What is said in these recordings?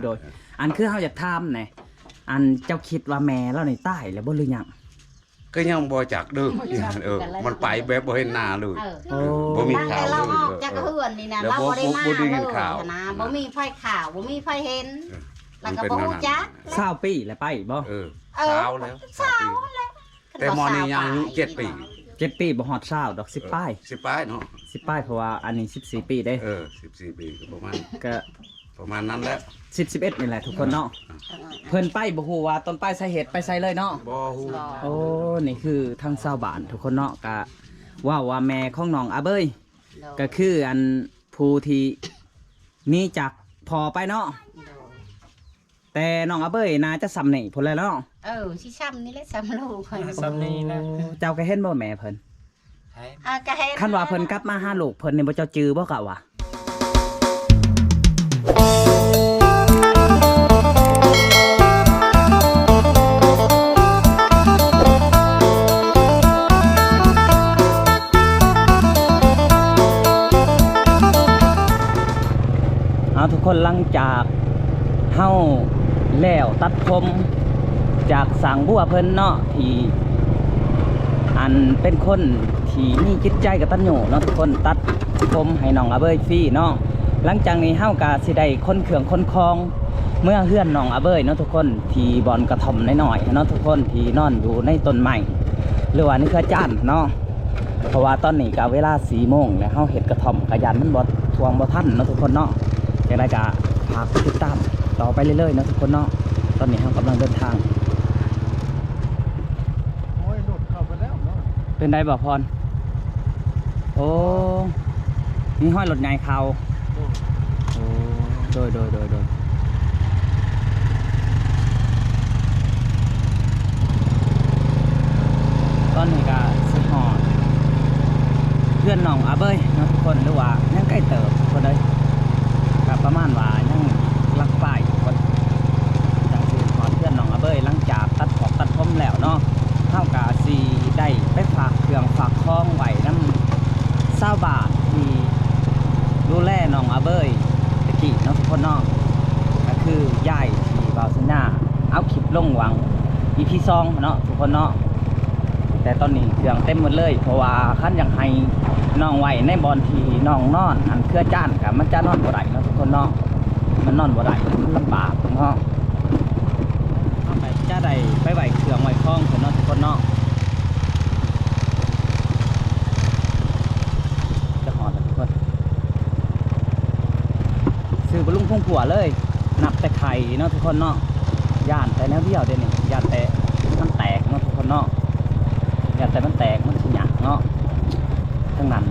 โดยอันคือเฮาอยากถามแหน่อันเจ้าคิดว่าแม่เรานี่ตายแล้วบ่หรือยังก็ยังบ่จักเด้อมันไปแบบบ่เห็นหน้าเลยบ่มีข่าวเลย เราออกจากเฮือนนี่นะเราบ่ได้มาเลยนะบ่มีไฟข่าวบ่มีไฟเห็นแล้วก็บ่ฮู้จัก20ปีแล้วไปบ่เช้าแล้วแต่มอนี่ยังอายุ7 ปี7 ปีบ่ฮอด20ดอก10ป้าย10ป้ายเนาะ10ป้ายเพราะว่าอันนี้14ปีเด้14 ปีก็ประมาณนั้นแหละ11นี่แหละทุกคนเนาะเพิ่นไปบ่ฮู้ว่าต้นป้ายสาเหตุไปไสเลยเนาะบ่ฮู้โอ้นี่คือทางชาวบ้านทุกคนเนาะก็ว่าแม่ของน้องอาเบยก็คืออันผู้ที่นี่จากพอไปเนาะแต่น้องอาเบยน่าจะซ้ำนี่พุ่นแล้วเนาะสิซ้ำนี่แหละซ้ำลูกซ้ำนี่นะเจ้าก็เห็นบ่แม่เพิ่นก็เห็นคันว่าเพิ่นกลับมาหาลูกเพิ่นนี่บ่เจ้าจื้อบ่กะวะทุกคนหลังจากเฮาแล้วตัดผมจากสางบัวเพิ่นเนาะที่อันเป็นคนที่มีจิตใจกตัญญูเนาะทุกคนตัดผมให้น้องอาเบยฟรีเนาะหลังจากนี้เฮาก็สิได้คนเครื่องคนคองเมื่อเฮือนน้องอาเบยเนาะทุกคนที่บ่อนกระท่อมน้อยๆเนาะทุกคนที่นอนอยู่ในต้นไม้หรือว่านี่คือจ้านเนาะเพราะว่าตอนนี้ก็เวลา 4 โมงแล้วเฮาเฮ็ดกระท่อมกระยันมันบ่ทวงบ่ทันเนาะทุกคนเนาะอย่างไรก็ฝากติดตามต่อไปเรื่อยๆนะทุกคนเนาะตอนนี้เรากำลังเดินทางโอ้ยหลุดเข้าไปแล้วเนาะเป็นได้บ่พรโอ้นี่ห้อยรถใหญ่เขาโอ้โดยตอนนี้ก็สิฮอดเพื่อนน้องอาเบยนะทุกคนหรือว่ายังใกล้เติบคนเลยประมาณว่ายังลักป้ายคนจังสิขอเพื่อนน้องอาเบยหลังจากตัดขอบตัดผมแล้วเนาะเท่ากับสีได้ไปฝากเครื่องฝากคล้องไว้น้ำ20 บาทที่ดูแลน้องอาเบยตะกี้เนาะทุกคนเนาะก็คือยายที่บ่าวสัญญาเอาคลิปลงหวัง EP 2เนาะทุกคนเนาะแต่ตอนนี้เครื่องเต็มหมดเลยเพราะว่าขั้นยังให้น้องไว้ในบอลที่น้องนอนอันเครือจ้านกับมันจะนอนบ่ได้เนาะทุกคนเนาะมันนอนบ่ได้มันลำบากเนาะเอาไปจะได้ไปไหวเครื่องไหวคล้องเนาะทุกคนเนาะจะหอดทุกคนซื้อบลุงพงผัวเลยนับแต่ไข่เนาะทุกคนเนาะย่านแต่แนวเดียวเดี๋ยวนี้ย่านแต่มันแตกเนาะทุกคนเนาะย่านแต่มันแตกมันสิหยักเนาะทั้งนั้น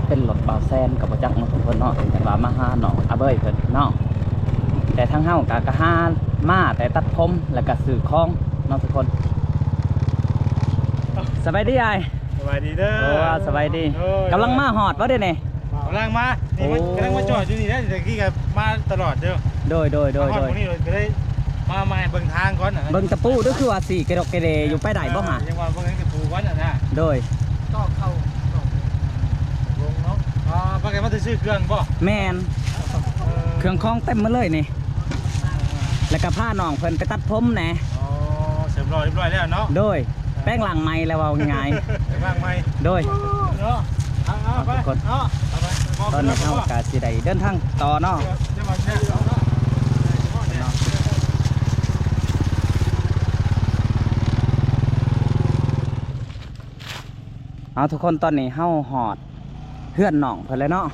เป็นรถบ่าวแซนกับบ่จักเนาะทุกคนเนาะเป็นจังหวะมาหาน้องอาเบยเพิ่นเนาะแต่ทั้งเฮาก็หามาแต่ตัดผมแล้วก็ซื้อของเนาะทุกคนสบายดีอ้ายสบายดีเด้อโอ้สบายดีกำลังมาฮอดบ่เด้นี่กำลังมานี่มันกำลังมาจอดอยู่นี่นะแต่กี้ก็มาตลอดเด้อโดยพวกนี้ก็ได้มาเบิ่งทางก่อนเบิ่งตะปูด้วยคือว่าสิกระดกกระเดอยู่ไปได้บ่ฮะยังว่าเบิ่งตะปูก่อนน่ะนะโดยก็เข้าลงเนาะปกติมันจะซื้อเครื่องบ่แม่นเครื่องคล้องเต็มมาเลยนี่แล้วก็พาน้องเพิ่นไปตัดผมแหน่เสริมรอยเรียบร้อยแล้วเนาะโดยแป้งหลังไม้แล้วว่าง่ายแป้งหลังไม้โดยเนาะไปทุกคนตอนนี้เฮาก็สิได้เดินทางต่อเนาะเอาทุกคนตอนนี้เฮาหอดเพื่อนน้องเพิ่นแล้วเนาะ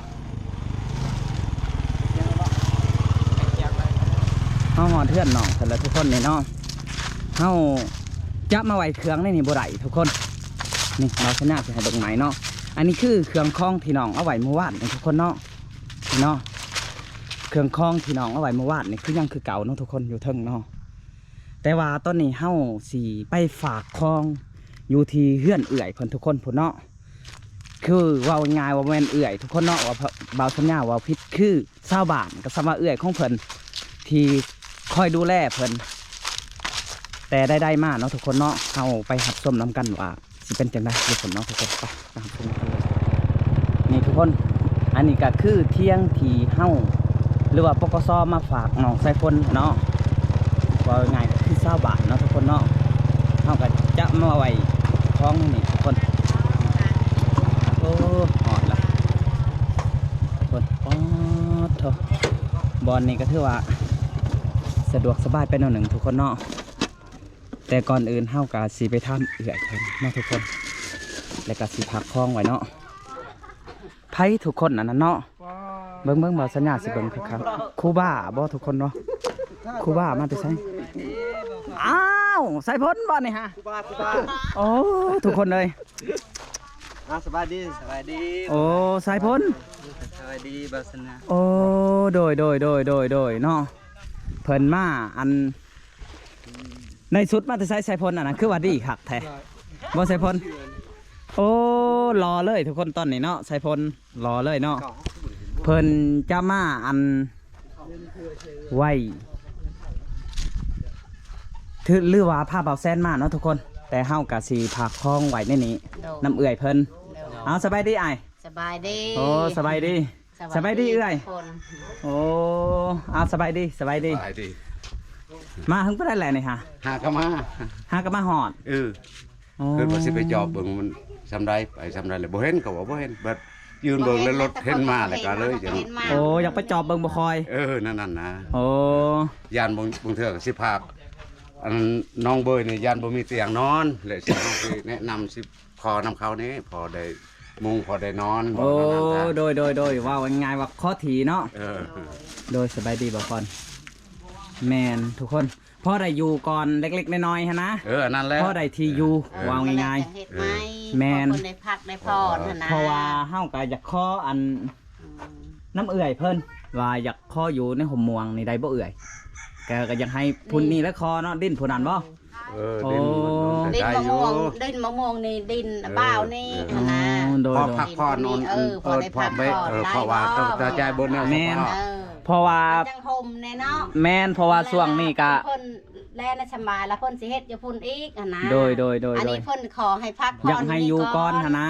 เฮาหอดเพื่อนน้องเพิ่นแล้วทุกคนนี่เนาะเฮาจะมาไว้เครื่องในนี่บ่ได้ทุกคนนี่เราชนะสิให้เบิ่งใหม่เนาะอันนี้คือเครื่องคล้องที่น้องเอาไว้เมื่อวานทุกคนเนาะเนาะเครื่องคล้องที่น้องเอาไว้เมื่อวานนี่คือยังคือเก่าเนาะทุกคนอยู่เทิงเนาะแต่ว่าตอนนี้เฮาสิไปฝากคล้องอยู่ที่เฮือนเอื่อยเพิ่นทุกคนพุ่นเนาะคือว่าง่ายว่าแม่นเอื่อยทุกคนเนาะว่าบ่าวสัญญาว่าผิดคือ20 บาทกับสมาเอื่อยของเพิ่นที่คอยดูแลเพิ่นแต่ได้มาเนาะทุกคนเนาะเฮาไปหัดส้มน้ำกันว่าสิเป็นจังได๋ทุกคนเนาะทุกคนไปนะครับนี่ทุกคนอันนี้ก็คือเที่ยงที่เฮา รือว่าปกสมาฝากน้องสายฝนเนาะว่าง่ายก็คือ20 บาทเนาะทุกคนเนาะเฮาก็จะมาไว้ท้องนี่ทุกคนโอ้หอดละทุกคนป๊อดเถอะบอลนี่ก็ถือว่าสะดวกสบายไปหน่อยหนึ่งทุกคนเนาะแต่ก่อนอื่นเฮาก็สิไปทำเอื้อยเพิ่นเนาะทุกคนแล้วก็สิพักคลองไว้เนาะไผทุกคนอันนั้นเนาะเบิ่งบ่สัญญาสิเบิ่งครับครูบ้าบ่ทุกคนเนาะครูบ้ามาแต่ไสอ้าวสายพ้นบ่นี่ฮะครูบา โอ้ทุกคนเลย สบายดีโอ้สายพ้น สบายดีบาสนา โอ้โดยเนาะเพิ่นมาอันในสุดมาแต่สายพ้นอันนั้นคือว่าดีคักแท้บ่สายพ้นโอ้รอเลยทุกคนตอนนี้เนาะสายพ้นรอเลยเนาะเพิ่นจะมาอันไว้ถือหรือว่าผ้าเบาแซนมาเนาะทุกคนแต่เฮากะสีผักคล้องไว้ในนี้น้ำเอื่อยเพิ่นเอาสบายดีไอ สบายดี โอ้สบายดีเอื่อยโอ้เอาสบายดีสบายดี มาถึงก็ได้แหละนี่ฮะ หาก็มาหอดคือว่าสิไปจอบเบิ่งมันซำได้ไปซำได้เลยบ่เห็นก็ว่าบ่เห็นเบิดยืนเบิ่งแล้วรถเห็นมาแล้วก็เลยจัง โอ้อยากไปจอบเบิ่งบ่คอยนั่นนะ โอ้ยานบางเทื่อก็สิพากอันน้องเบยนี่ยานบ่มีเตียงนอนเลยสิเฮาสิแนะนำสิพอนำเขานี้พอได้มุงพอได้นอนโอ้โดยว่าง่ายว่าข้อถีเนาะโดยสบายดีบ่คอนแมนทุกคนพ่อได้อยู่ก่อนเล็กๆน้อยๆฮะนะนั่นแหละพ่อได้ที่อยู่ว่าง่ายๆแมนคนได้พักได้พรนะเพราะว่าเฮาก็อยากข้ออันน้ำเอื่อยเพิ่นว่าอยากข้ออยู่ในห่มม่วงนี่ได้บ่เอื่อยแกก็อยากให้พุ่นนี่และคอเนาะดิ้นพุ่นนั่นบ่ดินมะม่วงนี่ดินบ้าวนี่นะพอพักผ่อนพอได้พักผ่อนเพราะว่าต้องใจบนเนี่ยแม่นเพราะว่าจังห่มแน่เนาะแม่นเพราะว่าช่วงนี้ก็เพิ่นแลน่ะสบายแล้วเพิ่นสิเฮ็ดอยู่พุ่นอีกนะโดยอันนี้เพิ่นขอให้พักผ่อนอยากให้อยู่ก่อนหั่นนะ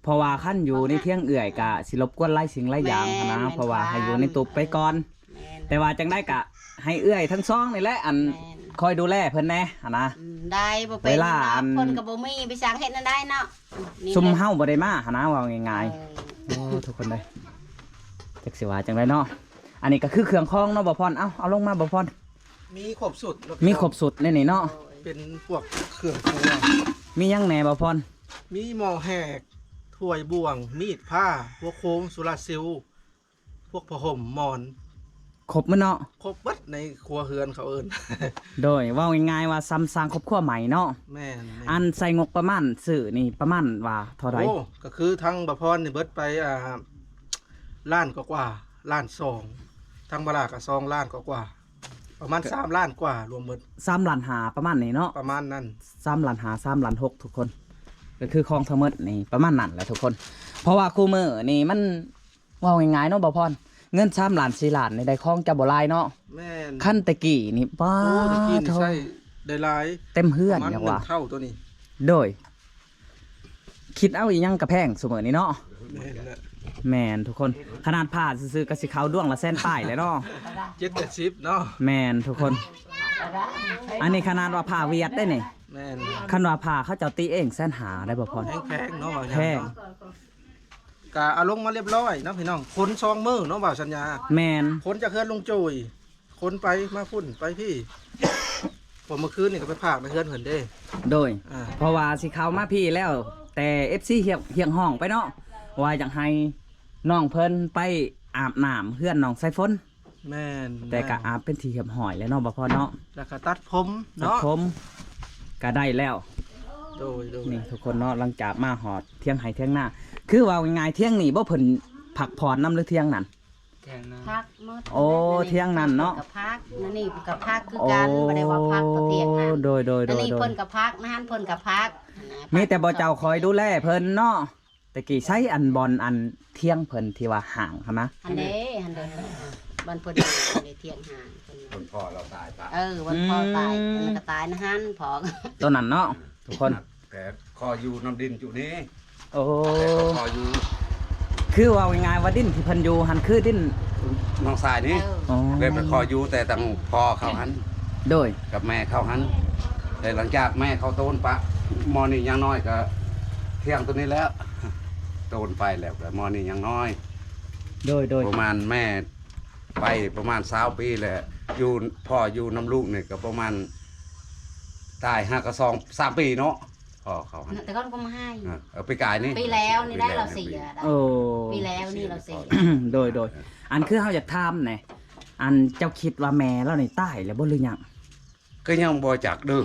เพราะว่าขั้นอยู่ในเที่ยงเอื่อยก็สิรบกวนหลายสิ่งหลายอย่างนะเพราะว่าให้อยู่ในตุบไปก่อนแต่ว่าจังได้ก็ให้เอื้อยทั้งสองนี่แหละอันคอยดูแลเพิ่นแน่นะได้บ่เป็นเพิ่นก็บ่มีไปสั่งเฮ็ดนั่นได้เนาะซุ่มเฮาบ่ได้มานะว่าง่ายๆโอ้ทุกคนเลยจักสิว่าจังได๋เนาะอันนี้ก็คือเครื่องคองเนาะบ่พรเอาลงมาบ่พรมีครบสุดในนี่เนาะเป็นพวกเครื่องครัวมีหยังแหน่บ่พรมีหม้อแหกถ้วยบ่วงมีดผ้าพวกโค้งสุราซิลพวกผ้าห่มหมอนครบมั้ยเนาะครบเบิดในครัวเฮือนเขาเอิ้นโดยว่าง่ายๆว่าซ้ำสร้างครอบครัวใหม่เนาะแม่นอันใส่งบประมาณซื้อนี่ประมาณว่าเท่าใดโอ้ก็คือทั้งบ่พรนี่เบิดไปล้านกว่าล้าน2ทั้งบลาก็2ล้านกว่าประมาณ3ล้านกว่ารวมหมด3ล้าน5ประมาณนี้เนาะประมาณนั้น3ล้าน5 3ล้าน6ทุกคนก็คือของทั้งหมดนี่ประมาณนั้นแหละทุกคนเพราะว่าคู่มือนี่มันว่าง่ายๆเนาะบ่พรเงิน3ล้าน4ล้านในได้ของจะบ่หลายเนาะแม่นขั้นตะกี้นี่ป้าตะกี้นี่ใช่ได้หลายเต็มเฮือนอย่างว่าเท่าตัวนี้โดยคิดเอาอีหยังกระแพงเสมอนี่เนาะแม่นทุกคนขนาดผ้าซื้อๆก็สิขาวด้วงละแสนป้ายเลยเนาะ780เนาะแม่นทุกคนอันนี้ขนาดว่าผ้าเวียดได้นี่แม่นคันว่าผ้าเขาเจ้าตีเองแสนหาได้บ่พรแพงเนาะแพงกะเอาลงมาเรียบร้อยเนาะพี่น้องคนซองมือเนาะบ่าวสัญญาแมนคนจะเคลื่อนลงโจยคนไปมาพุ่นไปพี่ผมเมื่อคืนนี่ก็ไปพากในเคลื่อนเหินเด้โดยเพราะว่าสิเขามาพี่แล้วแต่ FC เฮียงห้องไปเนาะว่าอยากให้น้องเพิ่นไปอาบน้ำเพื่อนน้องสายฝนแม่นแต่ก็อาบเป็นทีเหียบหอยแล้วเนาะบ่พอเนาะแล้วก็ตัดผมเนาะผมก็ได้แล้วโดยนี่ทุกคนเนาะหลังจากมาหอดเที่ยงไห้เที่ยงหน้าคือว่าง่ายเที่ยงนี่บ่เพิ่นผักผ่อนน้ำหรือเที่ยงนั่นพักโอ้เที่ยงนั่นเนาะกับพักนี่กับพักคือกันบ่ได้ว่าพักเที่ยงนั่นโดยนี่เพิ่นกับพักนะฮั่นเพิ่นกับพักมีแต่บ่เจ้าคอยดูแลเพิ่นเนาะแต่กี้ใช้อันบอลอันเที่ยงเพิ่นที่ว่าห่างใช่มั้ยอันเด้บ้านเพิ่นได้เที่ยงห่างวันพ่อเราตายวันพ่อตายเพิ่นก็ตายนะฮั่นพอตัวนั้นเนาะทุกคนแต่คออยู่น้ำดินจุนี้โอ้คออยู่คือว่าง่ายๆว่าดินที่เพิ่นอยู่หันคือดิน น้องชายนี่ อ๋อ เลยไปขออยู่แต่ตั้งพ่อเขาหัน โดย กับแม่เขาหันแต่หลังจากแม่เขาโตนปะมอนี่ยังน้อยก็เที่ยงตัวนี้แล้วโตนไปแล้วแต่มอนี่ยังน้อย โดย ประมาณแม่ไปประมาณ20 ปีแหละอยู่พ่ออยู่น้ำลูกนี่ก็ประมาณตาย5 กับ 2 3 ปีเนาะพ่อเขาหัน แต่ก็มาให้ ไปกายนี่ ปีแล้วนี่ได้เราเสีย โอ้ ปีแล้วนี่เราเสีย โดยอันคือเฮาอยากถามแหน่อันเจ้าคิดว่าแม่เรานี่ตายแล้วบ่หรือยัง ก็ยังบ่จักเด้อ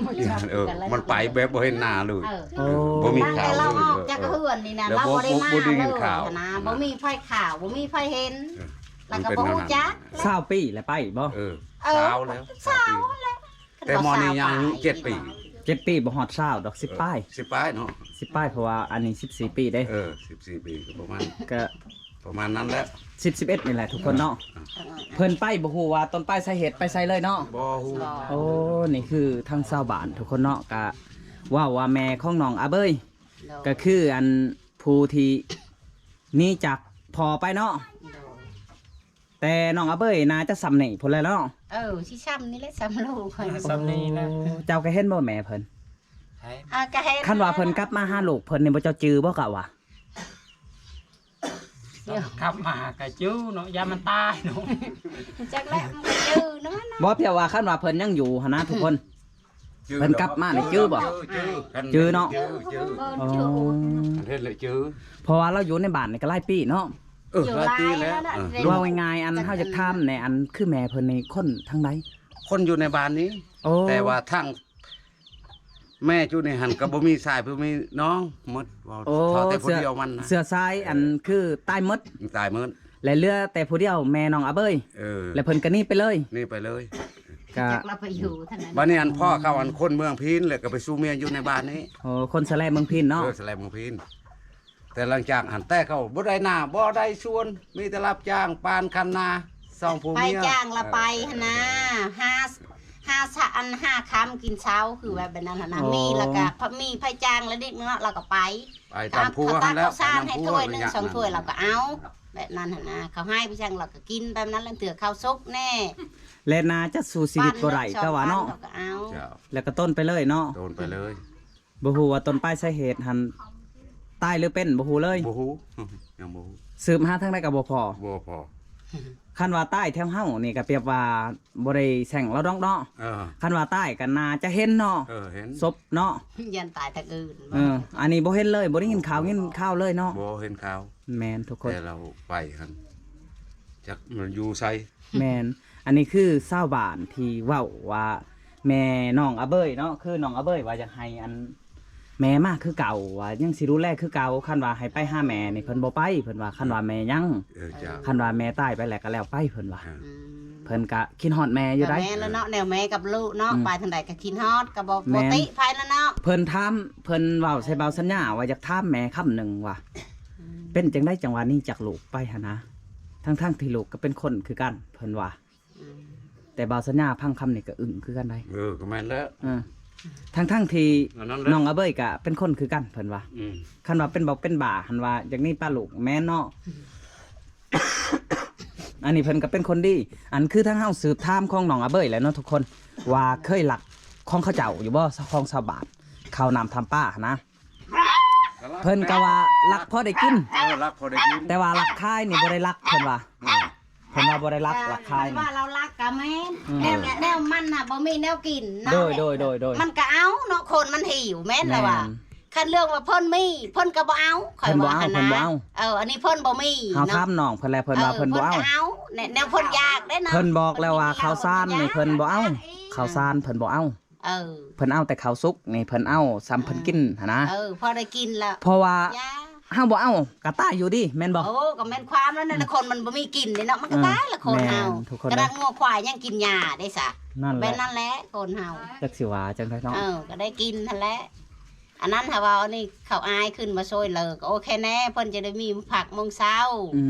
มันไปแบบบ่เห็นหน้าเลย โอ้ บ่มี ตั้ง ข่า แต่ ว เรา เลย ออกจากเฮือนนี่นะ แล้ว เราบ่ได้มา บ่ได้ยิน เลย ข่าว นะบ่มีไฟข่าวบ่มีไฟเห็น แล้วก็ มัน บ่ เป็น ฮู้จัก 20 ปีแล้วไปบ่ เช้าแล้ว เช้าแล้ว แต่มอนี่ยังอายุ7 ปี 7 ปีบ่ฮอด20ดอก10ป้าย 10 ป้ายเนาะ 10ป้ายเพราะว่าอันนี้14 ปีเด้ 14 ปีก็ประมาณ ก็ ประมาณนั้นแหล้ว 11นี่แหละทุกคนเนาะเพิ่นไปบ่ฮู้ว่าต้นป้ายสาเหตุไปใส่เลยเนาะ บ่ฮู้ โอ้นี่คือทางชาวบ้านทุกคนเนาะก็ว่าแม่ของน้องอาเบยก็คืออันผู้ที่หนี่จากพอไปเนาะแต่น้องอาเบยน่าจะสำเน่พุ่นแล้วเนาะ สิซ้ำนี่แหละซ้ำลูกข่อย สำนีนะ เจ้าก็เห็นบ่แม่เพิ่น ใช่ ก็เห็น คันว่าเพิ่นกลับมาหาลูกเพิ่นนี่บ่เจ้าจือบ่กะวะ ขับมาหากระจู้เนาะยามันตายเนาะ จักแล้วมันก็จื้อเนาะ บ่เพียงว่าคันว่าเพิ่นยังอยู่หั่นนะทุกคน เพิ่นกลับมานี่จื้อบ่ จื้อเนาะ จื้อ อ๋อ อันเฮ็ดเลยจื้อ เพราะว่าเราอยู่ในบ้านนี่ก็หลายปีเนาะ อยู่ หลายปีแล้ว หลายแล้วนะ ว่าง่ายๆอันเฮาจะถามในอันคือแม่เพิ่นนี่คนทางใด คนอยู่ในบ้านนี้ โอ้ แต่ว่าทั้งแม่อยู่ในหันก็บ่มีชายบ่มีน้องหมดว่า โอ้ พอแต่ผู้เดียวมันนะ เสื้อซ้ายอันคือใต้มด ตายหมด และเหลือแต่ผู้เดียวแม่น้องอาเบย แล้ และเพิ่นก็หนี่ไปเลย นี่ไปเลย ก็ จักเราไปอยู่เท่านั้น บัดนี้อันพ่อเขาอันคนเมืองพีนเลยก็ไปสู่เมียอยู่ในบ้านนี้ โอ้คนสะแลเมืองพินเนาะ สแลมเมืองพีนแต่หลังจากหันแต่เขาบ่ได้หน้าบ่ได้ชวน มีแต่รับจ้างปานคันนาสองผู้ ไป เมีย จ้างละไปหั่นนะห้าคำกินเช้าคือแบบนั้นหั่นนะมีแล้วก็พอมีไผจ้างแล้วนิดนึงเนาะเราก็ไป ไปตามผู้ เขา หั ตั น ก แล้ว ข้าวสารให้ถ้วยหนึง ไป สองถ้วยเราก็เอา แบบนั้นหั่นนะเขาให้พี่ช่างเราก็กินแบบนั้นแล้วเถื่อข้าวซุปแน่ และนาจะสู่ชีวิตบ่ได้ก็ว่าเนาะ เราก็เอา เจ้า แล้วก็ต้นไปเลยเนาะ โดนไปเลย บ่ฮู้ว่าต้นปลายสาเหตุหันตายหรือเป็นบ่ฮู้เลย บ่ฮู้ยังบ่ฮู้ สืบหาทางใดก็บ่พอ บ่พอ คันว่าตายแถวเฮานี่ก็เปรียบว่าบ่ได้แช่งเราดอกเนาะ เออ คันว่าตายก็น่าจะเห็นเนาะ เห็น ศพเนาะ ยันตายทางอื่น อันนี้บ่เห็นเลยบ่ได้ยินข่าวเลยเนาะ บ่เห็นข่าว แม่นทุกคน แต่เราไปหันจักมันอยู่ไส แม่นอันนี้คือชาวบ้านที่เว้าว่าแม่น้องอาเบยเนาะคือน้องอาเบยว่าอยากให้อันแม่มาคือเก่าว่ายังสิดูแลคือเก่าคันว่าให้ไปหาแม่นี่เพิ่นบ่ไปเพิ่นว่าคันว่าแม่ยัง เจ้า คันว่าแม่ตายไปแล้วก็แล้วไปเพิ่นว่า อ่า เพิ่นก็คิดฮอดแม่อยู่ได้ แม่แล้วเนาะแนวแม่กับลูกเนาะไปทางใดก็กินฮอดก็บ่ แม่ ปกติภายแล้วเนาะ เพิ่นถามเพิ่นเว้าใส่เบาสัญญาว่าอยากถามแม่คำหนึงว่าเป็นจังได๋จังหวะนี้จากลูกไปหั่นนะทั้งที่ลูกก็เป็นคนคือกันเพิ่นว่า แต่เบาสัญญาพังคำนี่ก็อึ้งคือกันได้ ก็แม่นแล้ว ทั้งที่ อันนั้นแหละ น้องอาเบยก็เป็นคนคือกันเพิ่นว่า อืม คันว่าเป็นบอกเป็นบ่าหันว่าอย่างนี้ป้าลูกแม่นเนาะ อันนี้เพิ่นก็เป็นคนดีอันคือทั้งเฮาสืบถามของน้องอาเบยแหล้วเนาะทุกคนว่าเคยหลักของเขาเจ้าอยู่บ่ของชาวบ้านเขาวนำทำป้านะเพิ่นก็ว่าหลักพอได้กิน รักพอได้กิน แต่ว่าหลักคายนี่บ่ได้หลักเพิ่นว่าเพิ่นว่าบ่ได้หลักหลักคายนี่ ว่าเรารักกับแม่แนวมันน่ะบ่มีแนวกินเนาะ โดย มันก็เอาเนาะคนมันหิวแม่นแล้วว่า แม่น คันเรื่องว่าเพิ่นมีเพิ่นก็บ่เอาข่อยว่าหั่น เพิ่นบ่ นะ เอา อันนี้เพิ่นบ่มี เฮาถามน้องเพิ่นแล้วเพิ่นว่าเพิ่นบ่เอา ก็เอาแนวเพิ่นอยากได้เนาะ เพิ่นบอกแล้วว่าข้าวสารนี่เพิ่นบ่เอาข้าวสารเพิ่นบ่เอา เพิ่นเอาแต่ข้าวสุกนี่เพิ่นเอาซ้ำเพิ่นกินหั่นนะ พอได้กินแล้ว เพราะว่า ยา เฮาบ่เอาก็ตายอยู่ดิแม่นบ่ โอ้ก็แม่นความแล้วนั่นน่ะคนมันบ่มีกินนี่เนาะมันก็ตายละคนเฮา แม่นทุกคน กระดังงัวควายยังกินหญ้าได้ซะ นั่นแห เป็ ละ นนั่นแหละคนเฮา จักสิว่าจังไดเนาะ ก็ได้กินนั่นแหละอันนั้นถ้าว่าอันนี้เขาอายขึ้นมาช่วยเลิกโอเคแน่เพิ่นจะได้มีผักมงเช้า อื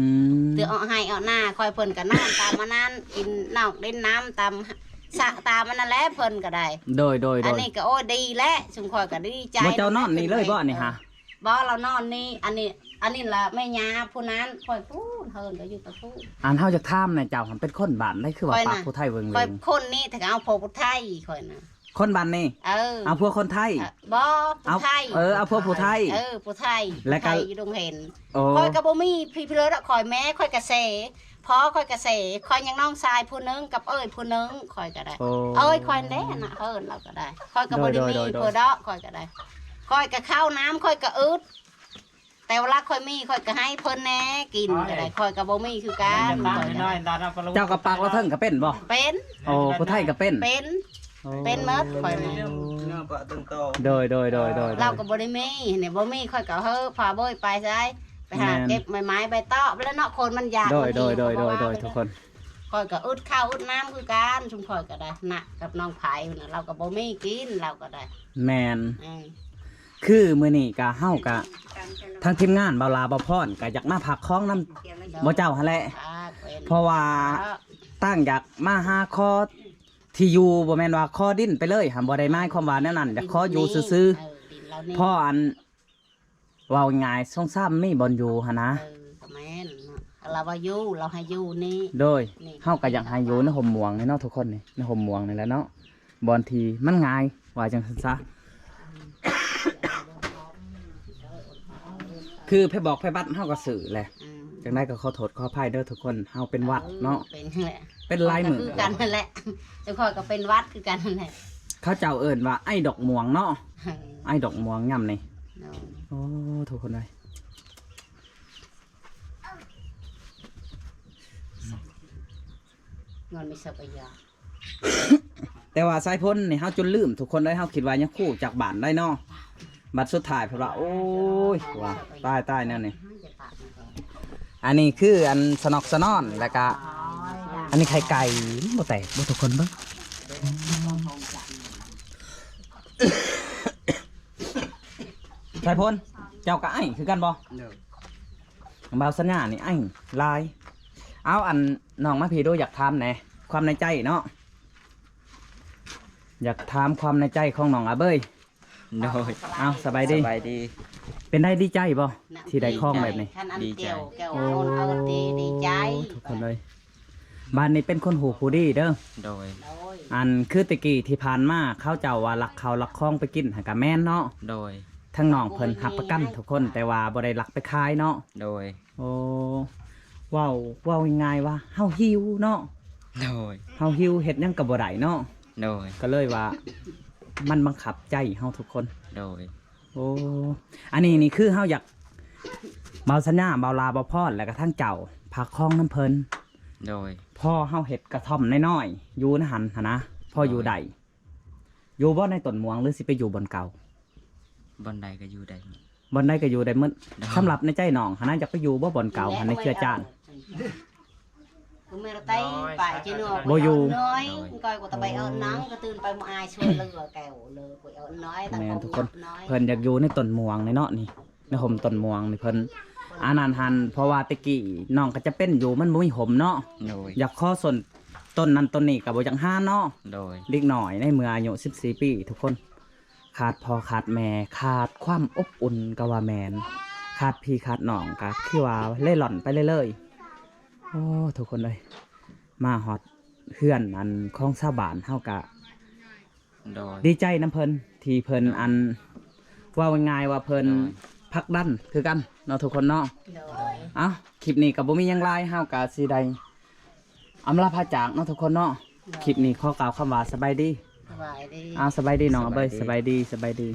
ม เตือเอาให้เอาหน้าคอยเพิ่นก็นอนตามมานั้นกินนอกเล่นน้ำตามสระตามมันนั่นแหละเพิ่นก็ได้ โดย อันนี้ก็โอ้ดีแล้วชุมคอยก็ดีใจ บ่เจ้านอนนี่เลยบ่นี่ฮะ บ่เรานอนนี่อันนี้ อันนี้ล่ะแม่ยาผู้นั้นคอยพูดเฮินก็อยู่กับพูด อันเฮาจะถามในเจ้าหันเป็นคนบ้านได้คือว่า ค่อย ปา น่ะ กผู้ไทยเวิง ค เล อย ง คนนี้ถ้าเอาพอผู้ไทยคอยนะ คนบ้านนี่ เอาพวกคนไทย บ่ผู้ไทย เอาพวกผู้ไทย ผู้ไทย และก็ ผู้ไทยอยู่ดงเห็น โอ้ คอยกับบ่มีพี่เพลอคอยแม่คอยกระเสพอคอยกระเสคอยยังน้องชายผู้นึงกับผู้นึงคอยก็ได้ โอ้ คอยแน่น่ะเฮินเราก็ได้คอยกับบ่ได้มี โดย เพื่อดอกคอยก็ได้คอยกับข้าวน้ำคอยกับอึดแต่เวลาคอยมีคอยก็ให้เพิ่นแน่กินก็ได้คอยกับบ่มีคือกั จะ น ตั้ง ข้อยก็ น้อ ได้ ยๆตอนนั้นก็รู้ เจ้ากับปากเราเทิงก็เป็นบ่ เป็น โอ้ผู้ไทยก็เป็น เป็น โอ้ เป็นหมดคอยนี่ โดย เราก็บ่ได้มีเนี่ยบ่มีคอยก็เฮ้อพาบ่อยไปใช่ไปหาเก็บไม้ใบตอกแล้วเนาะคนมันอยาก โดย บางที ทุกคน คอยก็อึดข้าวอึดน้ำคือกันชุมคอยก็ได้น่ะกับน้องไผน่ะเราก็บ่มีกินเราก็ได้ แมน อืม คือมื้อนี้ก็เฮาก็ทั้งทีมงานเบาลาเบาพรก็อยากมาพักคล้องน้ำบ่เจ้าหั่นแหละ เป็น เพราะว่าตั้งอยากมาหาคอที่อยู่บ่แม่นว่าคอดิ้นไปเลยหันบ่ได้หมายความว่าแนวนั้นอยากคออยู่ซื่อ ดินเรานี่ ๆเพราะอันเว้าง่ายๆสงซ้ำมีบ่อนอยู่หั่นนะ ก็แม่นเนาะเราว่าอยู่เราให้อยู่นี่ โดย นี่ เฮาก็อยากให้อยู่ในห่มม่วงนี่เนาะทุกคนนี่ในห่มม่วงนี่แหละเนาะบ่อนทีมันง่ายว่าจังซั่นซะ คือไปบอกไปบัดเฮาก็สื่อแหละ อืม จังได๋ก็ขอโทษขออภัยเด้อทุกคนเฮาเป็นหวัดเนาะ เป็นแหละ เป็นลายมือ คือกันนั่นแหละเจ้าคอยก็เป็นวัดคือกันนั่นแหละ เขาเจ้าเอิ้นว่าไอ้ดอกม่วงเนาะไอ้ดอกม่วงย่ำนี่ เนาะ โอ้ทุกคนเลย เงินมีสัพยา แต่ว่าสายพ้นนี่เฮาจนลืมทุกคนเลยเฮาคิดว่ายังคู่จากบ้านได้เนาะบัดสุดท้ายเพราะว่าโอ้ยว่าตายแนวนี้อันนี้คืออันสนอกสนอนแล้วก็อันนี้ไข่ไก่บ่แตกบ่ทุกคนเบิ่งสายพ้นเจ้าก็ไอ้คือกันบ่บ่าวสัญญานี่ไอ้ลายเอาอันน้องมาพี่ดูอยากถามแหน่ความในใจเนาะอยากถามความในใจของน้องอาเบยโดยเอาสบายดี เป็นได้ดีใจบ่ที่ได้คล้องแบบนี้ ท่านอันเดียวแก้วเอาดีใจ ทุกคนเลยบ้านนี้เป็นคนหูผู้ดีเด้อ โดย โดย อันคือตะกี้ที่ผ่านมาเขาเจ้าว่าลักเขาลักคล้องไปกินหากะแม่นเนาะ โดย ทั้งน้องเพิ่นหับประกันทุกคนแต่ว่าบ่ได้ลักไปขายเนาะ โดย โอ้ว้าวง่ายๆว่าเฮาหิวเนาะ โดย เฮาหิวเฮ็ดหยังก็บ่ได้เนาะ โดย ก็เลยว่ามันบังคับใจเฮาทุกคน โดย โอ้อันนี้นี่คือเฮาอยากเบาสัญญาเบาลาเบาพอดแล้วก็ทั้งเจ้าผักคล้องน้ำเพิ่น โดย พ่อเฮาเห็ดกระท่อมน้อยๆอยู่นะหันหนนะพ่ออยู่ใดอยู่บ่ในต้นม่วงหรือสิไปอยู่บนเก่า บอนใดก็อยู่ใด บนใดก็อยู่ได้หมึดสำหรับในใจน้องหันนะจะไปอยู่บ่บนเก่าหันในเชื่อจาน กูไม่ได้ไปจีนัว บ่อยู่ น้อยก้อยกูตะไปเอานังก็ตื่นไปมาอายช่วยเลือแก้วเลยกูเอาน้อยตั้ง แม่นทุกคน น้อย เพิ่นอยากอยู่ในต้นม่วงในเนาะนี่ในห่มต้นม่วงนี่เพิ่นอันนั้นหันเพราะว่าตะกี้น้องก็จะเป็นอยู่มันบ่มีห่มเนาะ โดย อยากข้อส่วนต้นนั้นต้นนี้ก็บ่จังห้าเนาะ โดย เล็กหน่อยในเมื่ออายุ14 ปี ทุกคนขาดพ่อขาดแม่ขาดความอบอุ่นก็ว่าแมนขาดพี่ขาดน้องก็คือว่าเล่หล่อนไปเรื่อยๆโอ้ทุกคนเลยมาฮอดเพื่อนอันของชาวบ้านเฮากะ โดย ดีใจน้ำเพิ่นที่เพิ่นอันว่าง่ายๆว่าเพิ่น โดย พักดันคือกันเนาะทุกคนเนาะ โดย เอ้าคลิปนี้ก็บ่มีหยังหลายเฮากะสิได้อำลาพาจากเนาะทุกคนเนาะคลิปนี้ขอกล่าวคำว่าสบายดี สบายดี สบายดีน้องเบยสบายดี